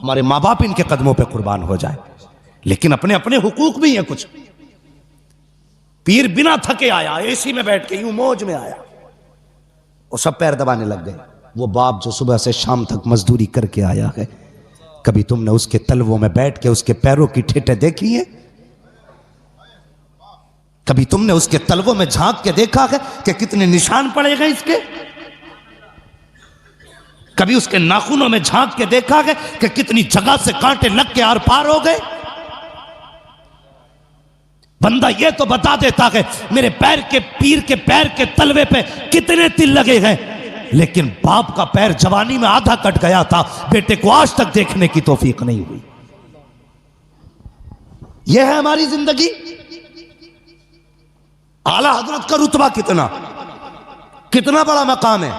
हमारे माँ बाप इनके कदमों पे कुर्बान हो जाए, लेकिन अपने अपने हुकूक भी हैं कुछ। पीर बिना थके आया, एसी में बैठ के यूं मौज में आया, वो सब पैर दबाने लग गए। वो बाप जो सुबह से शाम तक मजदूरी करके आया है, कभी तुमने उसके तलवों में बैठ के उसके पैरों की ठेठे देखी है? कभी तुमने उसके तलवों में झांक के देखा है कि कितने निशान पड़े गए इसके? कभी उसके नाखूनों में झांक के देखा है कि कितनी जगह से कांटे लग के आर पार हो गए? बंदा ये तो बता देता है मेरे पैर के, पीर के पैर के तलवे पे कितने तिल लगे हैं, लेकिन बाप का पैर जवानी में आधा कट गया था, बेटे को आज तक देखने की तौफीक नहीं हुई। यह है हमारी जिंदगी। आला हजरत का रुतबा कितना कितना बड़ा मकाम है।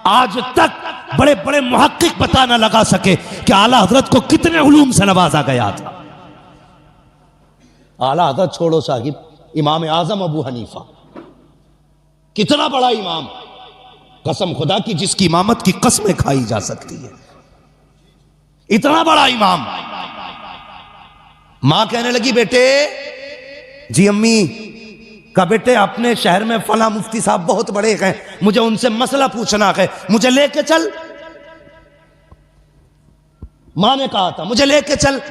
आज तक बड़े बड़े मुहक्किक पता ना लगा सके कि आला हजरत को कितने उलूम से नवाजा गया था। आला हजरत छोड़ो साहिब, इमाम आजम अबू हनीफा कितना बड़ा इमाम, कसम खुदा की जिसकी इमामत की कसमें खाई जा सकती है, इतना बड़ा इमाम। मां कहने लगी बेटे, जी अम्मी, का बेटे अपने शहर में फला मुफ्ती साहब बहुत बड़े हैं, मुझे उनसे मसला पूछना है, मुझे लेके चल। मां ने कहा था मुझे लेके चल।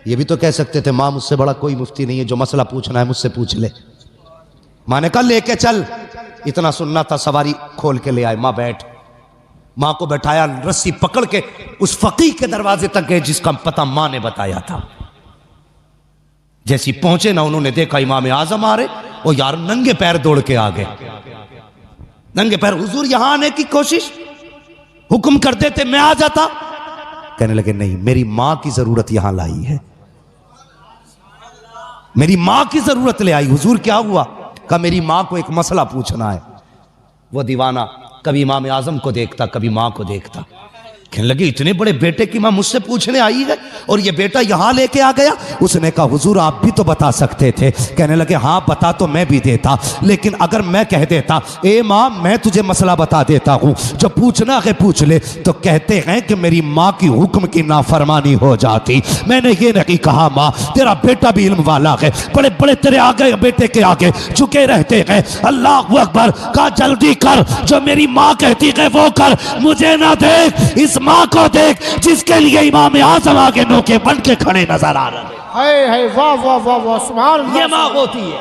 ये भी तो कह सकते थे मां मुझसे बड़ा कोई मुफ्ती नहीं है, जो मसला पूछना है मुझसे पूछ ले। मां ने कहा लेके चल। इतना सुनना था, सवारी खोल के ले आए। मां बैठ, मां को बैठाया, रस्सी पकड़ के उस फकीह के दरवाजे तक गए जिसका पता मां ने बताया था। जैसी पहुंचे ना, उन्होंने देखा इमाम आजम आ रहे, वो यार नंगे पैर दौड़ के आ गए। नंगे पैर, हुजूर यहां आने की कोशिश, हुक्म कर देते मैं आ जाता। कहने लगे नहीं, मेरी मां की जरूरत यहां लाई है, मेरी मां की जरूरत ले आई। हुजूर क्या हुआ? कहा मेरी मां को एक मसला पूछना है। वो दीवाना कभी इमाम आजम को देखता, कभी मां को देखता। कहने लगे इतने बड़े बेटे की मां मुझसे पूछने आई है और ये बेटा यहां लेके आ गया। उसने कहा हुजूर आप भी तो बता सकते थे। कहने लगे हाँ बता तो मैं भी देता, लेकिन अगर मैं कह देता ए मां मैं तुझे मसला बता देता हूं, जो पूछना है पूछ ले, तो कहते हैं कि मेरी मां की हुक्म की नाफरमानी हो जाती। मैंने ये नहीं कहा मां तेरा बेटा भी इल्म वाला है, बड़े बड़े तेरे आगे बेटे के आगे झुके रहते हैं। अल्लाह अकबर, कहा जल्दी कर, जो मेरी मां कहती है वो कर, मुझे ना देख, इस मां को देख जिसके लिए इमाम आजम आगे नोके बन के खड़े नजर आ रहे हैं। वाह वाह वाह वाह, सुभान अल्लाह। ये मां होती है।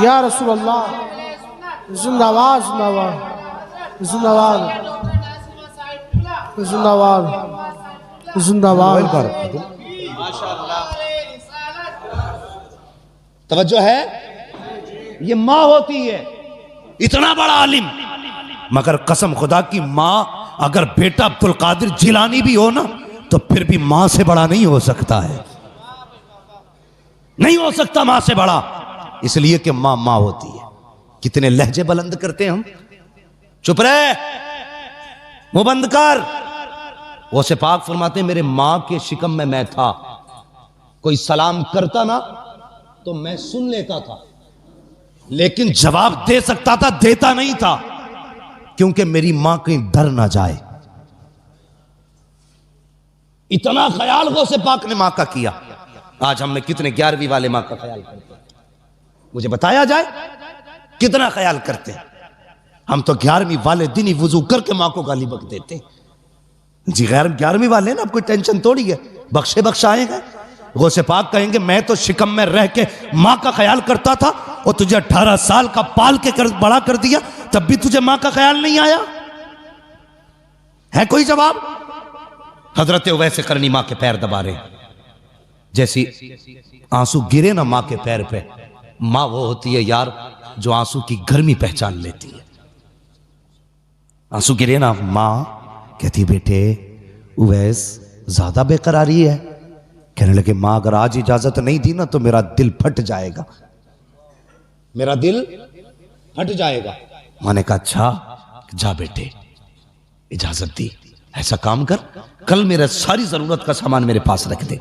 या रसूल अल्लाह, जिंदाबाद जिंदाबाद जिंदाबाद जिंदाबाद जिंदाबाद। तवज्जो है, ये मां होती है, इतना बड़ा आलिम। मगर कसम खुदा की मां, अगर बेटा अब्दुल कादिर जिलानी भी हो ना, तो फिर भी मां से बड़ा नहीं हो सकता है, नहीं हो सकता मां से बड़ा, इसलिए कि मां मां होती है। कितने लहजे बुलंद करते हैं हम। चुप रहे, मुंह बंद कर। वो से पाक फरमाते मेरे मां के शिकम में मैं था, कोई सलाम करता ना तो मैं सुन लेता था, लेकिन जवाब दे सकता था, देता नहीं था, क्योंकि मेरी मां कहीं डर ना जाए। इतना ख्याल गौसे पाक ने मां का किया। आज हमने कितने 11वीं वाले मां का ख्याल करते हैं, मुझे बताया जाए कितना ख्याल करते हैं हम। तो 11वीं वाले दिन ही वुजू करके मां को गाली बक देते हैं। जी गैर 11वीं वाले ना, अब कोई टेंशन थोड़ी है, बख्शे बख्शाएंगे। गौसे पाक कहेंगे मैं तो शिकम में रह के मां का ख्याल करता था, और तुझे 18 साल का पाल के बड़ा कर दिया, तब भी तुझे मां का ख्याल नहीं आया है? कोई जवाब? हजरत वैसे करनी मां के पैर दबा रहे, जैसी आंसू गिरे ना मां के पैर पे, मां वो होती है यार जो आंसू की गर्मी पहचान लेती है। आंसू गिरे ना, मां कहती बेटे उवैस ज्यादा बेकरारी है। कहने लगे मां अगर आज इजाजत नहीं दी ना तो मेरा दिल फट जाएगा, मेरा दिल फट जाएगा। मां ने कहा अच्छा जा बेटे, इजाजत दी। ऐसा काम कर, कल मेरा सारी जरूरत का सामान मेरे पास रख दे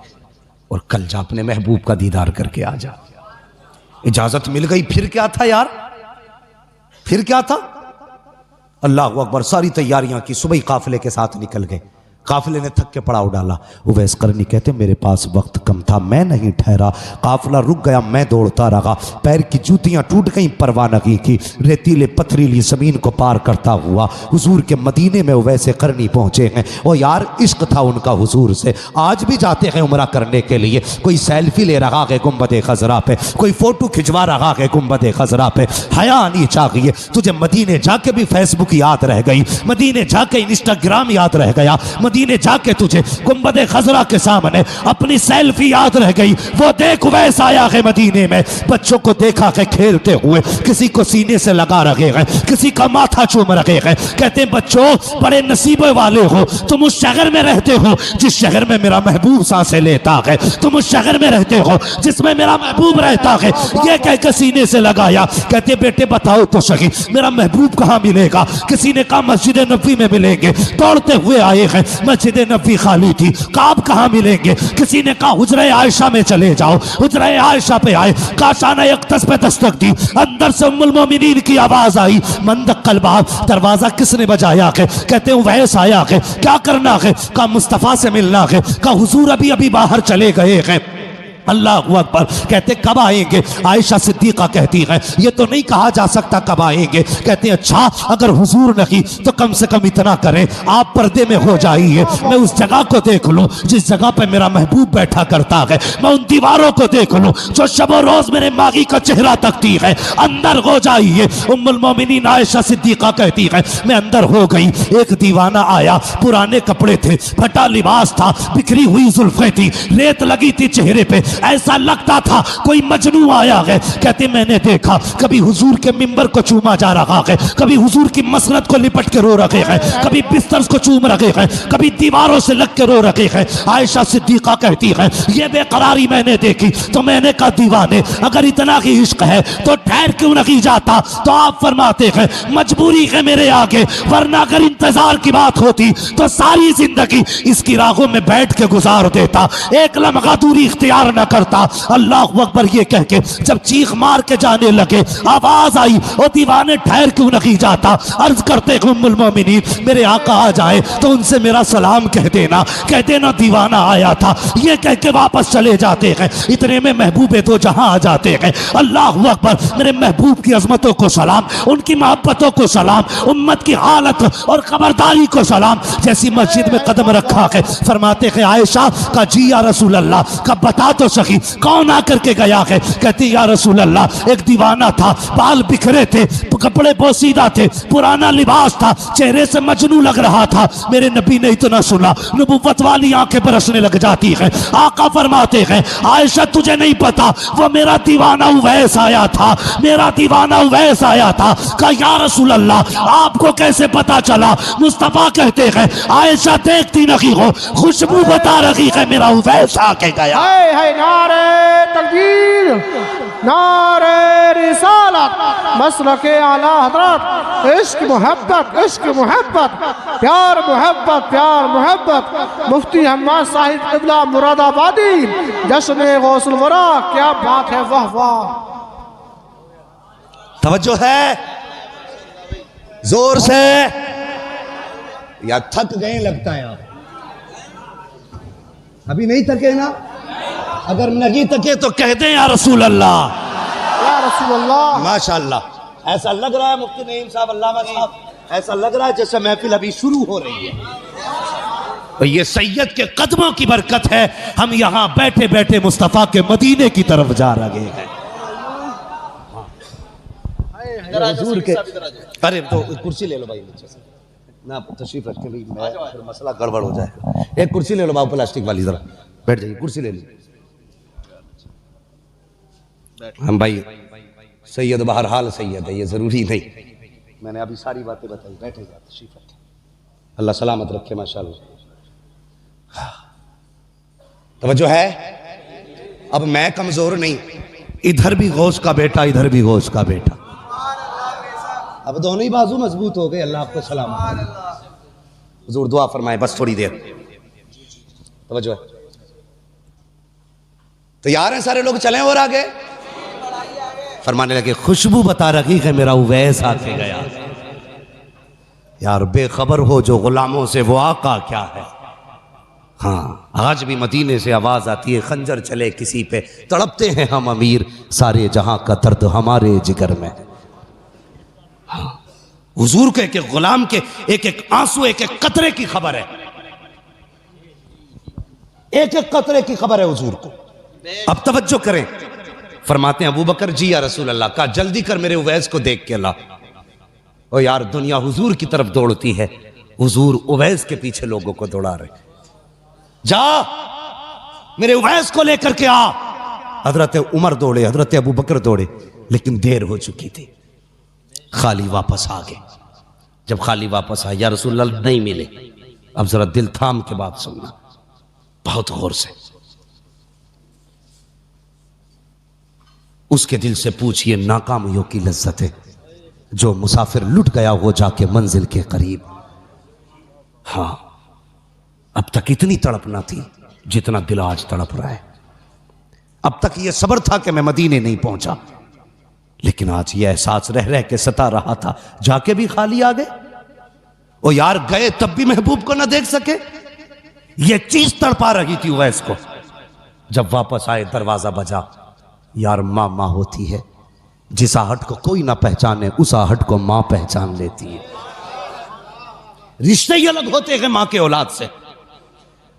और कल जा अपने महबूब का दीदार करके आ जा। इजाजत मिल गई। फिर क्या था यार, फिर क्या था? अल्लाह अकबर। सारी तैयारियां की, सुबह ही काफिले के साथ निकल गए। काफिले ने थक के पड़ाव डाला। उवैस करनी कहते मेरे पास वक्त कम था, मैं नहीं ठहरा, काफिला रुक गया, मैं दौड़ता रहा, पैर की जूतियां टूट गई, परवाह नहीं की, रेतीले पथरीली जमीन को पार करता हुआ हुजूर के मदीने में उवैस करनी पहुंचे हैं। और यार इश्क था उनका हुजूर से। आज भी जाते हैं उम्रा करने के लिए, कोई सेल्फी ले रहा है गुंबद खजरा पे, कोई फोटो खिंचवा रहा है गुंबद खजरा पे। हया आनी चाहिए तुझे, मदीने जाके भी फेसबुक याद रह गई, मदीने जाके इंस्टाग्राम याद रह गया, मदीने जाके तुझे गुंबद खजरा के सामने अपनी सेल्फी याद रह गई। वो देख उवैस आया है मदीने में, बच्चों को देखा है खेलते हुए, किसी को सीने से लगा रखे हैं, किसी का माथा चूम रखे हैं। कहते हैं बच्चों बड़े नसीबे वाले हो, तुम उस शहर में रहते हो जिस शहर में मेरा महबूब सांसें लेता है, तुम उस शहर में रहते हो जिसमें मेरा महबूब रहता है। ये कह के सीने से लगाया। कहते बेटे बताओ तो सही मेरा महबूब कहाँ मिलेगा? किसी ने कहा मस्जिद नबी में मिलेंगे, दौड़ते हुए आए हैं, मस्जिद नबी खाली थी, काब कहाँ मिलेंगे? किसी ने कहा हुजरे आयशा में चले जाओ, हुजरे आयशा पे आए, काशाना यक्तस पे दस्तक दी, अंदर से उम्मुल मोमिनीन की आवाज आई, मंदक्कल बाब, दरवाजा किसने बजाया है? कहते उवैस आया है, क्या करना है? कहा मुस्तफा से मिलना है। कहा हुजूर अभी अभी बाहर चले गए हैं। अल्लाह अकबर। कहते कब आएंगे? आयशा सिद्दीका कहती है ये तो नहीं कहा जा सकता कब आएंगे। कहते अच्छा अगर हुजूर नहीं तो कम से कम इतना करें आप पर्दे में हो जाइए, मैं उस जगह को देख लूं जिस जगह पे मेरा महबूब बैठा करता है, मैं उन दीवारों को देख लूं जो शबो रोज मेरे मागी का चेहरा तकती है, अंदर हो जाइए। उम्मुल मोमिनीन आयशा सिद्दीका कहती है मैं अंदर हो गई, एक दीवाना आया, पुराने कपड़े थे, फटा लिबास था, बिखरी हुई जुल्फें थी, रेत लगी थी चेहरे पे, ऐसा लगता था कोई मजनू आया है। कहते मैंने देखा कभी हुजूर के मिंबर को चूमा जा रहा है, कभी हुजूर की मसनद को लिपट के रो रखे हैं, कभी बिस्तर को चूम रखे हैं, कभी दीवारों से लग के रो रखे हैं। आयशा सिद्दीका कहती है ये बेकरारी मैंने देखी तो मैंने कहा दीवाने अगर इतना ही इश्क है तो ठहर क्यों नहीं जाता? तो आप फरमाते हैं मजबूरी है मेरे आगे, वरना अगर इंतजार की बात होती तो सारी जिंदगी इसकी राहों में बैठ के गुजार देता, एक लम्हा दूरी इख्तियार न करता। अल्लाह अकबर ये कह के जब चीख मार के जाने लगे आवाज आई ओ दीवाने ठहर क्यों नहीं जाता? अर्ज करते उम्मुल मोमिनीन मेरे आका आ जाए तो उनसे मेरा सलाम कह देना, कह देना दीवाना आया था। ये कह के वापस चले जाते हैं, इतने में महबूबे तो जहां आ जाते हैं। अल्लाह अकबर। मेरे महबूब की अजमतों को सलाम, उनकी मोहब्बतों को सलाम, उम्मत की हालत और खबरदारी को सलाम। जैसी मस्जिद में कदम रखा है फरमाते हैं आयशा का जी या रसूल अल्लाह का बता तो सही कौन आकर के गया है? कहती या रसूल अल्लाह एक दीवाना था, बाल बिखरे थे, कपड़े पोसीदा थे, पुराना लिबास था, चेहरे से मजनू लग रहा था। मेरे नबी ने इतना सुना नबुव्वत वाली आंखें बरसने लग जाती हैं। आका फरमाते हैं आयशा तुझे नहीं पता वो मेरा दीवाना उवैस आया था, मेरा दीवाना उवैस आया था। कहा या रसूल अल्लाह आपको कैसे पता चला? मुस्तफा कहते हैं आयशा देखती नहीं हो, खुशबू बता रही है मेरा उवैस आके गया। है नारे तकबीर, नारे रिसालत, मसलके आला हज़रत, इश्क मोहब्बत, इश्क मोहब्बत, प्यार मोहब्बत, प्यार मोहब्बत। मुफ्ती हम्माद साहिब क़िबला मुरादाबादी, जश्न गौसुल वरा। क्या बात है, वाह वाह। तवज्जो है जोर से या थक गए लगता है आप? अभी नहीं थके ना? अगर नहीं थके तो कह दें या रसूल अल्लाह, या रसूल अल्लाह। माशाअल्लाह। ऐसा लग रहा है मुफ्ती नईम साहब, अल्लामा साहब, ऐसा लग रहा है जैसे महफिल अभी शुरू हो रही है। तो ये सैयद के कदमों की बरकत है, हम यहां बैठे बैठे मुस्तफा के मदीने की तरफ जा रहे हैं। हुजूर के अरे तो कुर्सी ले लो भाई नीचे से ना, तशरीफ रख के भाई, मैं फिर मसला गड़बड़ हो जाए। एक कुर्सी ले लो बाबू प्लास्टिक वाली, जरा बैठ जाइए, कुर्सी ले लीजिए। हम भाई सैयद बहरहाल सैयद है, ये जरूरी नहीं, मैंने अभी सारी बातें बताई। बैठे जा, तशरीफ रखें, अल्लाह सलामत रखे माशाअल्लाह। तवज्जो है। अब मैं कमजोर नहीं, इधर भी गौस का बेटा, इधर भी गौस का बेटा, अब दोनों ही बाजू मजबूत हो गए। अल्लाह आपको सलामत। हुजूर दुआ फरमाए बस थोड़ी देर। तवज्जो है। तैयार हैं सारे लोग? चलें और आगे। फरमाने लगे खुशबू बता रही है मेरा उवैस आके गया। यार बेखबर हो जो गुलामों से वो आका क्या है। हाँ, आज भी मदीने से आवाज आती है, खंजर चले किसी पे तड़पते हैं हम अमीर, सारे जहां का दर्द हमारे जिगर में। हाँ, हुजूर के एक एक गुलाम के एक एक आंसू, एक एक कतरे की खबर है, एक एक कतरे की खबर है हुजूर को। अब तवज्जो करें, फरमाते हैं अबू बकर जी या रसूल अल्लाह, का जल्दी कर मेरे उवैस को देख के ला। ओ यार, दुनिया हुजूर की तरफ दौड़ती है, हुजूर उवैस के पीछे लोगों को दौड़ा रहे। जा मेरे उवैस को लेकर के आ। हजरत उमर दौड़े, हजरत अबू बकर दौड़े, लेकिन देर हो चुकी थी। खाली वापस आ गए। जब खाली वापस आया, या रसूल अल्लाह नहीं मिले। अब जरा दिल थाम के बात सुनना, बहुत गौर से। उसके दिल से पूछिए नाकामियों की लज्जतें, जो मुसाफिर लुट गया हो जाके मंजिल के करीब। हाँ, अब तक इतनी तड़प ना थी जितना दिल आज तड़प रहा है। अब तक यह सब्र था कि मैं मदीने नहीं पहुंचा, लेकिन आज यह एहसास रह रह के सता रहा था, जाके भी खाली आ गए। ओ यार, गए तब भी महबूब को ना देख सके, यह चीज तड़पा रही थी उवैस को। जब वापस आए, दरवाजा बजा। यार, मां मां होती है, जिस आहट को कोई ना पहचाने उस आहट को मां पहचान लेती है। रिश्ते ही अलग होते हैं मां के औलाद से।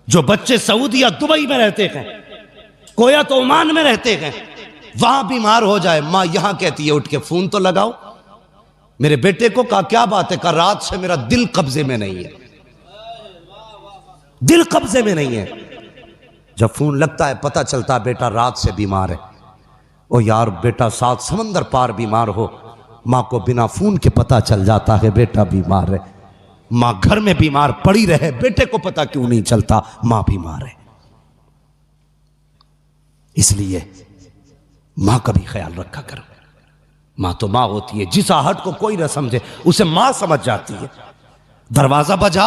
जो बच्चे सऊदी या दुबई में रहते हैं, कोया तो ओमान में रहते हैं, वहां बीमार हो जाए, मां यहां कहती है उठ के फोन तो लगाओ। मेरे बेटे को कहा क्या बात है, कहा रात से मेरा दिल कब्जे में नहीं है, दिल कब्जे में नहीं है। जब फोन लगता है पता चलता है बेटा रात से बीमार है। ओ यार, बेटा 7 समंदर पार बीमार हो, मां को बिना फोन के पता चल जाता है बेटा बीमार है। मां घर में बीमार पड़ी रहे, बेटे को पता क्यों नहीं चलता मां बीमार है। इसलिए मां का भी ख्याल रखा करो। मां तो मां होती है, जिस आहट को कोई न समझे उसे मां समझ जाती है। दरवाजा बजा,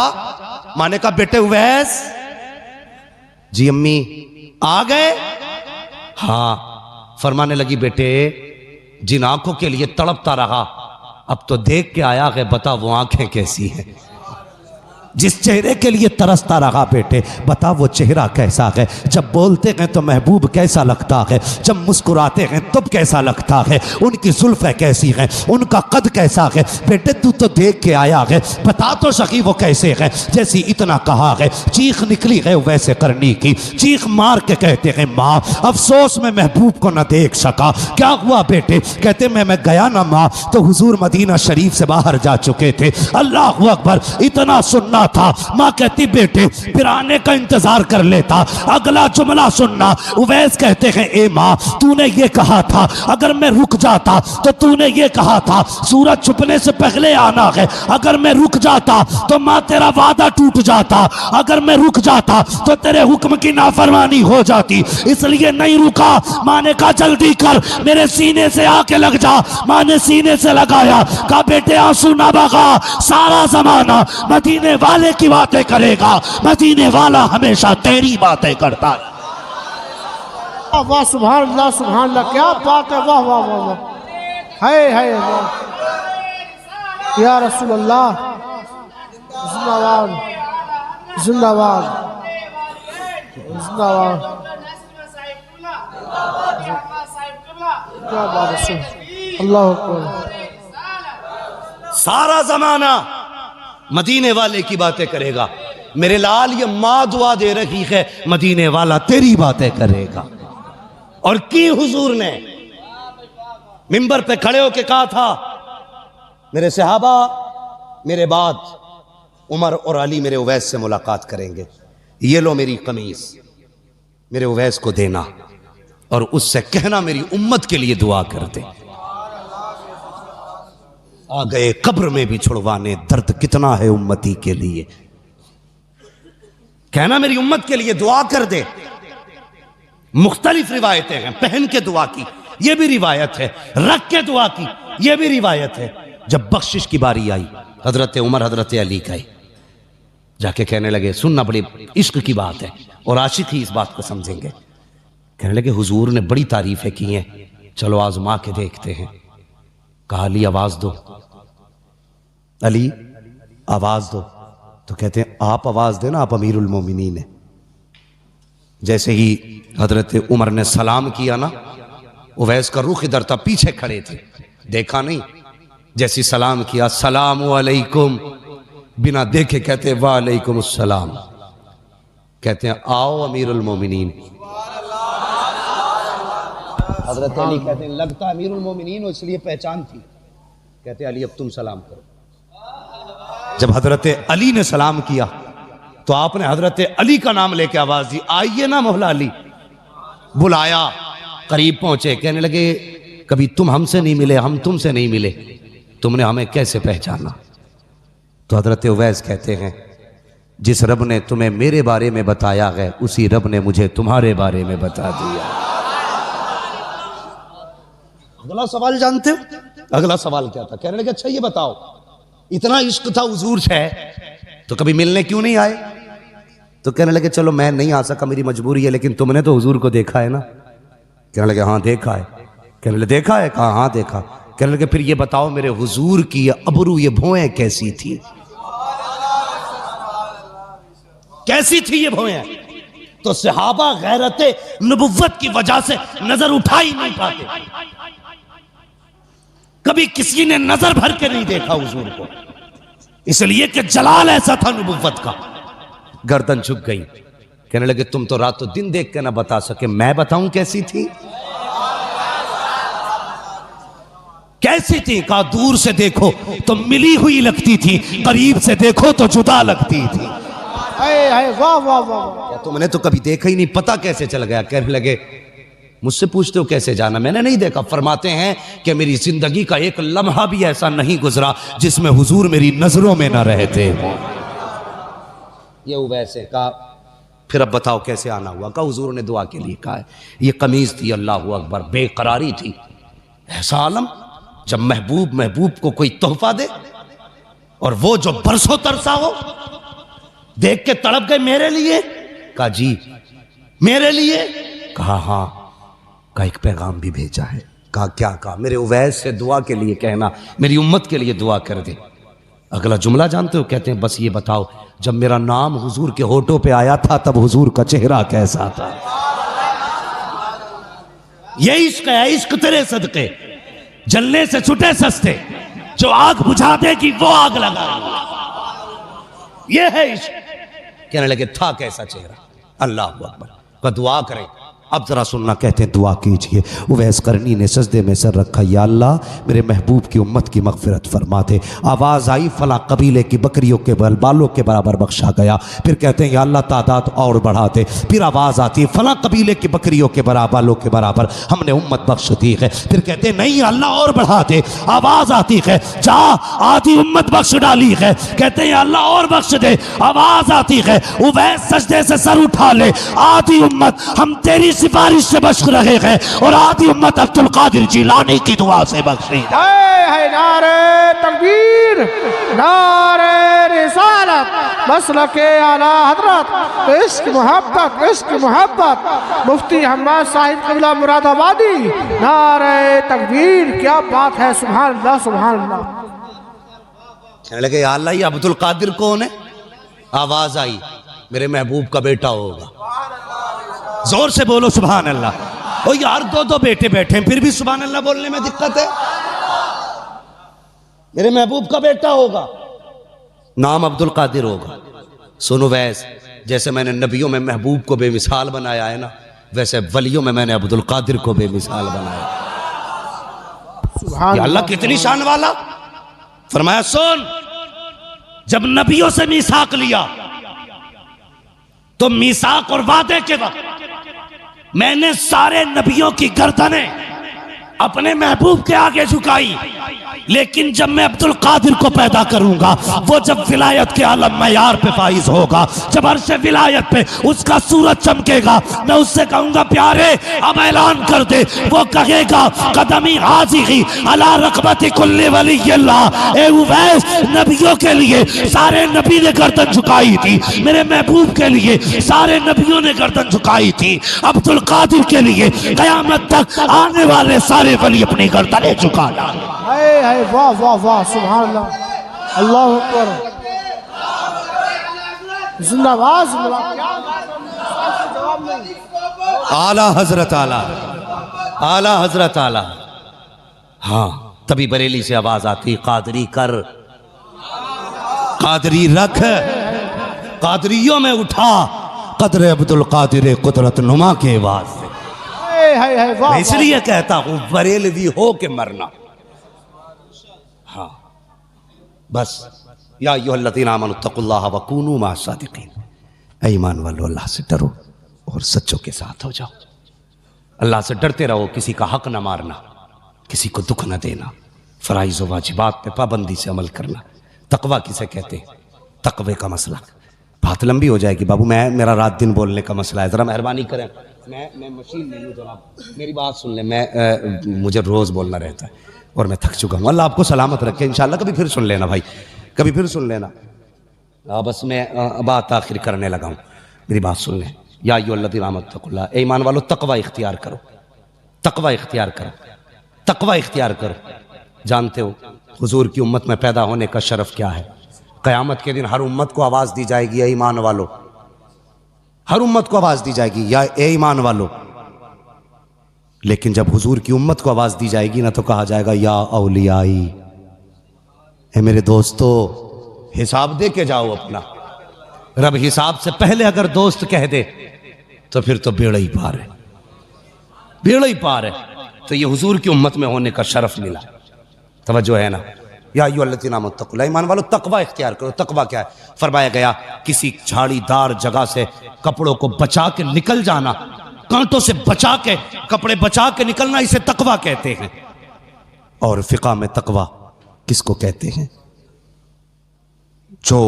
मां ने कहा बेटे उवैस। जी अम्मी आ गए? हाँ। फरमाने लगी बेटे, जिन आंखों के लिए तड़पता रहा अब तो देख के आया है, बता वो आंखें कैसी हैं। जिस चेहरे के लिए तरसता रहा बेटे, बता वो चेहरा कैसा है। जब बोलते हैं तो महबूब कैसा लगता है, जब मुस्कुराते हैं तब कैसा लगता है, उनकी जुल्फें कैसी हैं, उनका कद कैसा है। बेटे तू तो देख के आया है, बता तो सकी वो कैसे है। जैसी इतना कहा है, चीख निकली है वैसे करनी की। चीख मार के कहते हैं माँ, अफसोस में महबूब को न देख सका। क्या हुआ बेटे? कहते मैं गया ना माँ, तो हुजूर मदीना शरीफ से बाहर जा चुके थे। अल्लाह अकबर, इतना सुनना था। मां कहती बेटे फिर आने का इंतजार कर लेता, अगला जुमला सुनना। उवैस कहते हैं ए मां, तूने ये कहा था अगर मैं रुक जाता, तो तूने ये कहा था सूरज छुपने से पहले आना है। अगर मैं रुक जाता तो मां तेरा वादा टूट जाता, अगर मैं रुक जाता तो तेरे हुक्म की नाफरमानी हो जाती, इसलिए नहीं रुका। मां ने कहा जल्दी कर, मेरे सीने से आके लग जा। मां ने सीने से लगाया, कहा बेटे आंसू ना बहा, सारा जमाना मदीने वाले की बातें करेगा, मदीने वाला हमेशा तेरी बातें करता है। वाह सुभान अल्लाह, सुभान अल्लाह, क्या बात है, वाह वाह वाह वाह, है वाह। या रसूल अल्लाह, जिंदाबाद जिंदाबाद जिंदाबाद। क्या बात है, अल्लाह अकबर। सारा जमाना मदीने वाले की बातें करेगा। मेरे लाल, ये मां दुआ दे रही है, मदीने वाला तेरी बातें करेगा। और की हुजूर ने मिंबर पे खड़े होके कहा था, मेरे सहाबा मेरे बाद उमर और अली मेरे उवैस से मुलाकात करेंगे, ये लो मेरी कमीज, मेरे उवैस को देना और उससे कहना मेरी उम्मत के लिए दुआ कर दे। आ गए कब्र में भी छुड़वाने, दर्द कितना है उम्मती के लिए, कहना मेरी उम्मत के लिए दुआ कर दे। मुख्तलिफ रिवायतें हैं, पहन के दुआ की यह भी रिवायत है, रख के दुआ की यह भी रिवायत है। जब बख्शिश की बारी आई, हजरत उमर हजरत अली गए, जाके कहने लगे सुनना, बड़ी इश्क की बात है और आशिक ही इस बात को समझेंगे। कहने लगे हुजूर ने बड़ी तारीफें की हैं, चलो आजमा के देखते हैं। कहा अली आवाज दो। अली आवाज दो। तो कहते हैं आप आवाज देना, आप अमीरुल मोमिनीन है। जैसे ही हजरत उमर ने सलाम किया ना, उवैस का रुख इधर था, पीछे खड़े थे, देखा नहीं। जैसी सलाम किया, सलाम अलैकुम, बिना देखे कहते वालेकुम अस्सलाम। कहते हैं आओ अमीरुल मोमिनीन। हजरत अली कहते हैं लगता अमीरुल मोमिनीन हो, इसलिए पहचान थी। कहते अली अब तुम सलाम करो। जब हजरत अली ने सलाम किया तो आपने हजरत अली का नाम लेके आवाज दी, आइए ना मौला अली। बुलाया, करीब पहुंचे, कहने लगे कभी तुम हमसे नहीं मिले, हम तुमसे नहीं मिले, तुमने हमें कैसे पहचाना? तो हजरत उवैस कहते हैं जिस रब ने तुम्हें मेरे बारे में बताया है, उसी रब ने मुझे तुम्हारे बारे में बता दिया। अगला सवाल जानते हो? अगला सवाल क्या था? कहने लगे अच्छा ये बताओ, इतना इश्क था हुजूर से तो कभी मिलने क्यों नहीं आए? तो कहने लगे चलो मैं नहीं आ सका, मेरी मजबूरी है, लेकिन तुमने तो हुजूर को देखा है ना? कहने लगे हाँ देखा है। कहने लगे देखा है? कहा हाँ देखा। कहने लगे फिर ये बताओ मेरे हुजूर की ये अबरू, ये भौएं कैसी थी? कैसी थी ये भौएं? तो सहाबा गैरते नबुव्वत की वजह से नजर उठा ही नहीं पाते, कभी किसी ने नजर भर के नहीं देखा हुजूर को, इसलिए कि जलाल ऐसा था नबुव्वत का। गर्दन झुक गई। कहने लगे तुम तो रातों दिन देख के ना बता सके, मैं बताऊं कैसी थी? कैसी थी? कहा दूर से देखो तो मिली हुई लगती थी, करीब से देखो तो जुदा लगती थी। वाह वाह वाह। तुमने तो कभी देखा ही नहीं, पता कैसे चल गया? कहने लगे मुझसे पूछते हो कैसे जाना, मैंने नहीं देखा। फरमाते हैं कि मेरी जिंदगी का एक लम्हा भी ऐसा नहीं गुजरा जिसमें हुजूर मेरी नजरों में ना रहते हो। ये वैसे कहा फिर अब बताओ कैसे आना हुआ? कहा हुजूर ने दुआ के लिए कहा है। ये कमीज थी, अल्लाह अकबर, बेकरारी थी। ऐसा आलम जब महबूब को कोई तोहफा दे और वो जो बरसों तरसा हो, देख के तड़प गए मेरे लिए। कहा जी मेरे लिए? कहा हाँ। का एक पैगाम भी भेजा है। कहा क्या? कहा मेरे उवैस से दुआ के लिए कहना, मेरी उम्मत के लिए दुआ कर दे। अगला जुमला जानते हो? कहते हैं बस ये बताओ जब मेरा नाम हुजूर के होठों पे आया था तब हुजूर का चेहरा कैसा था? ये इश्क है, इश्क तेरे सदके, जलने से छुटे सस्ते, जो आग बुझा देगी वो आग लगा, ये है इश्क। कहने लगे था कैसा चेहरा? अल्लाह अकबर। का दुआ करें। अब जरा सुनना, कहते हैं दुआ कीजिए। उवैस करनी ने सजदे में सर रखा, या अल्लाह मेरे महबूब की उम्मत की मगफिरत फरमा दे। आवाज़ आई फला कबीले की बकरियों के बालों के बराबर बख्शा गया। फिर कहते हैं या अल्लाह तादाद और बढ़ा दे। फिर आवाज़ आती है फला कबीले की बकरियों के बालों के बराबर हमने उम्मत बख्श दी है। फिर कहते हैं नहीं अल्लाह और बढ़ा दे। आवाज़ आती है जा आधी उम्मत बख्श डाली है। कहते हैं अल्लाह और बख्श दे। आवाज़ आती है उवैस सजदे से सर उठा ले, आधी उम्मत हम तेरी सिफारिश से बख्श रहे हैं और आधी उम्मत अब्दुल कादिर जिलानी की दुआ से बख्शी। नारे तकबीर, नारे रिसालत, मसलके आला हजरत, इश्क मोहब्बत, इश्क मोहब्बत, मुफ्ती हम्माद साहिब क़िबला मुरादाबादी। नारे तकबीर, क्या बात है, सुभान अल्लाह सुभान अल्लाह। कहने लगे या अल्लाह ये अब्दुल कादिर कौन है? आवाज आई मेरे महबूब का बेटा होगा। जोर से बोलो सुभान अल्लाह। ओ यार दो बेटे बैठे हैं फिर भी सुभान अल्लाह बोलने में दिक्कत है। मेरे महबूब का बेटा होगा, नाम अब्दुल कादिर होगा। सुनो वैस, जैसे मैंने नबियों में महबूब को बेमिसाल बनाया है ना, वैसे वलियों में मैंने अब्दुल कादिर को बेमिसाल बनाया। सुभान अल्लाह कितनी शान वाला। फरमाया सुन, जब नबियों से मीसाक लिया तो मीसाक और वादे के वक्त मैंने सारे नबियों की गर्दनें अपने महबूब के आगे झुकाई, लेकिन जब मैं अब्दुल कादिर को पैदा करूंगा, वो जब विलायत के आलम मयार पे फाइज होगा, जब अर्श विलायत पे उसका सूरज चमकेगा, मैं उससे कहूंगा प्यारे अब ऐलान कर दे। वो कहेगा कदमी हाज़िरी अला रक़बती कुल्ली वली अल्लाह। ए उवैस, नबियों के लिए सारे नबी ने गर्दन झुकाई थी, मेरे महबूब के लिए सारे नबियों ने गर्दन झुकाई थी, अब्दुल कादिर के लिए क़यामत तक आने वाले सारे वली अपनी गर्दनें झुका डाले। वाह वाह वाह सुभान अल्लाह, अल्लाहु अकबर। जिंदाबाद जिंदाबाद। क्या बात है, जवाब नहीं। आला हजरत आला, आला हजरत आला। हाँ, तभी बरेली से आवाज आती, कादरी कर, कादरी रख, कादरियों में उठा कदर अब्दुल कादिर कुदरत नुमा के वास्ते। है वाह। मैं इसलिए कहता हूं बरेलवी हो के मरना। हाँ बस, या अय्युहल्लज़ीना आमनू तक़ुल्लाह व कूनू मअस सादिक़ीन। ऐ ईमान वालों, अल्लाह से डरो और सच्चों के साथ हो जाओ। अल्लाह से डरते रहो, किसी का हक न मारना, किसी को दुख न देना, फराइज़ व वाजिबात पे पाबंदी से अमल करना। तकवा किसे कहते हैं? तकवे का मसला। बात लंबी हो जाएगी बाबू, मेरा रात दिन बोलने का मसला है, ज़रा मेहरबानी करें। मैं मशीन नहीं हूँ जनाब, मेरी बात सुन लें। मुझे रोज़ बोलना रहता है और मैं थक चुका हूँ। अल्लाह आपको सलामत रखे इंशाल्लाह। कभी फिर सुन लेना भाई, कभी फिर सुन लेना। बस मैं बात आखिर करने लगा हूँ, मेरी बात सुन लें। या अय्युहल्लज़ीना आमनू तक़ुल्लाह, ए ईमान वालों तकवा इख्तियार करो, तकवा इख्तियार करो, तकवा इख्तियार करो। जानते हो हुजूर की उम्मत में पैदा होने का शरफ क्या है? क़यामत के दिन हर उम्मत को आवाज़ दी जाएगी, ए ईमान वालों, हर उम्मत को आवाज़ दी जाएगी, या ए ईमान वालों। लेकिन जब हुजूर की उम्मत को आवाज़ दी जाएगी ना, तो कहा जाएगा या औलियाई, ए मेरे दोस्तों, हिसाब दे के जाओ अपना। रब हिसाब से पहले अगर दोस्त कह दे तो फिर तो बेड़ा ही पार है, बेड़ा ही पार है। तो ये हुजूर की उम्मत में होने का शरफ मिला। तवज्जो है ना? या अय्युहल्लज़ीना आमनू तक़ुल्लाह, ईमान वालों तकवा इख्तियार करो। तकवा क्या है? फरमाया गया किसी झाड़ीदार जगह से कपड़ों को बचा के निकल जाना, कांटों से बचा के, कपड़े बचा के निकलना, इसे तकवा कहते हैं। और फिक़ा में तकवा किसको कहते हैं? जो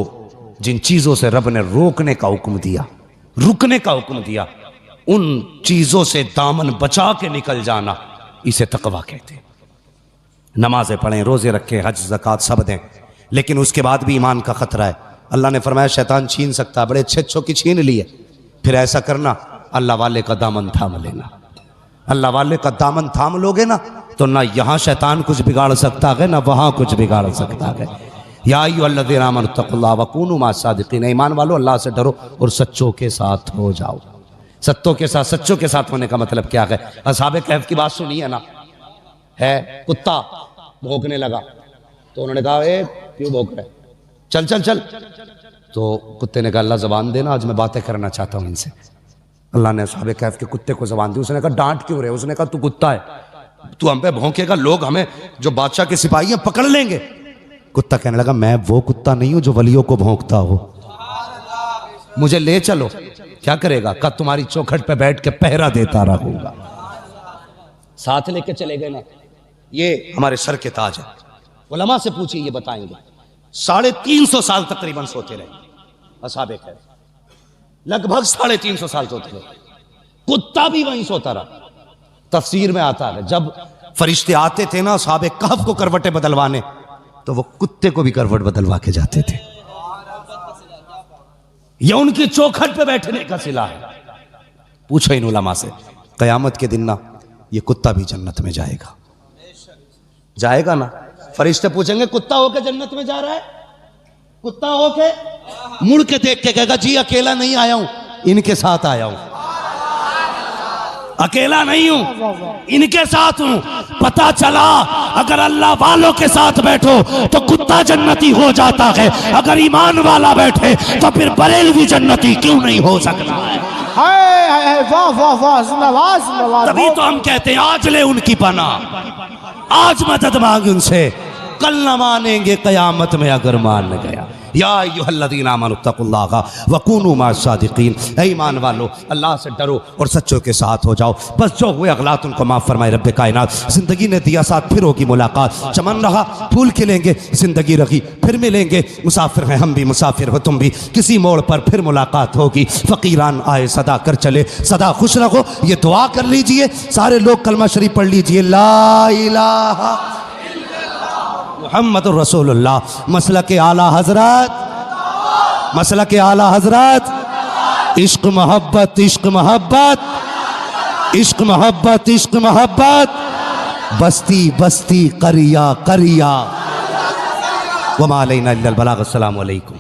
जिन चीजों से रब ने रोकने का हुक्म दिया, रुकने का हुक्म दिया, उन चीजों से दामन बचा के निकल जाना, इसे तकवा कहते हैं। नमाजें पढ़ें, रोजे रखें, हज ज़कात सब दें, लेकिन उसके बाद भी ईमान का खतरा है। अल्लाह ने फरमाया शैतान छीन सकता है, बड़े अच्छे अच्छों की छीन लिए। फिर ऐसा करना, अल्लाह वाले का दामन थाम लेना। अल्लाह वाले का दामन थाम लोगे ना, तो ना यहाँ शैतान कुछ बिगाड़ सकता है, ना वहाँ कुछ बिगाड़ सकता है। या अय्युहल्लज़ीना आमनू तक़ुल्लाह व कूनू मअस सादिक़ीन, ईमान वालों अल्लाह से डरो और सच्चों के साथ हो जाओ। सत्यों के साथ, सच्चों के साथ होने का मतलब क्या है? असहाबे कहफ की बात सुनी है ना? है कुत्ता भौंकने लगा तो उन्होंने कहा ए क्यों भौंक रहे, चल चल चल। तो कुत्ते ने कहा अल्लाह ज़बान देना, आज मैं बातें करना चाहता हूँ इनसे। अल्लाह ने असहाबे कहफ के कुत्ते को ज़बान दी। उसने कहा डांट क्यों रहे? उसने कहा तू कुत्ता है, तू हम पे भौंकेगा, लोग हमें जो बादशाह के सिपाही हैं पकड़ लेंगे। कुत्ता कहने लगा मैं वो कुत्ता नहीं हूं जो वलियों को भौंकता हो, मुझे ले चलो। क्या करेगा? कहा तुम्हारी चौखट पे बैठ के पहरा देता रहूंगा। साथ लेके चले गए ना। ये हमारे सर के ताज है। उलमा से पूछिए, ये बताएंगे 350 साल तकरीबन सोते रहे असहाबे कहफ, लगभग 350 साल सोते रहे। कुत्ता भी वहीं सोता रहा। तफसीर में आता है जब फरिश्ते आते थे ना असहाबे कहफ को करवटें बदलवाने, तो वो कुत्ते को भी करवट बदलवा के जाते थे। यह उनकी चौखट पे बैठने का सिला है। पूछो इन उलमा से, कयामत के दिन ना ये कुत्ता भी जन्नत में जाएगा, जाएगा ना? फरिश्ते पूछेंगे कुत्ता होके जन्नत में जा रहा है? कुत्ता होके मुड़ के देख के कहेगा जी अकेला नहीं आया हूं, इनके साथ आया हूं, अकेला नहीं हूं, इनके साथ हूं। पता चला अगर अल्लाह वालों के साथ बैठो तो कुत्ता जन्नती हो जाता है, अगर ईमान वाला बैठे तो फिर बरेलवी जन्नती क्यों नहीं हो सकता है? वाह वाह वाह, जिंदाबाद जिंदाबाद। तभी तो हम कहते हैं आज ले उनकी पनाह, आज मदद मांग उनसे, कल न मानेंगे कयामत में अगर मान गया। या अय्युहल्लज़ीना आमनू तक़ुल्लाह व कूनू मअस सादिक़ीन, ऐ ईमान वालों अल्लाह से डरो और सच्चों के साथ हो जाओ। बस जो हुए अगलात उनको माफ़ फरमाए रब्बे कायनात। ज़िंदगी ने दिया साथ, फिर होगी मुलाकात। चमन रहा फूल खिलेंगे, ज़िंदगी रही फिर मिलेंगे। मुसाफिर हैं हम भी, मुसाफिर हो तुम भी, किसी मोड़ पर फिर मुलाकात होगी। फ़कीरान आए सदा कर चले, सदा खुश रहो, ये दुआ कर लीजिए। सारे लोग कलमा शरीफ पढ़ लीजिए, ला इलाहा मुहम्मदुर रसूलुल्लाह। मसलक आला हजरत, मसलक आला हजरत, इश्क मोहब्बत, इश्क मोहब्बत, इश्क मोहब्बत, इश्क मोहब्बत, बस्ती बस्ती करिया करिया। वमा अलैना इल्लल बलाग। अस्सलामु अलैकुम।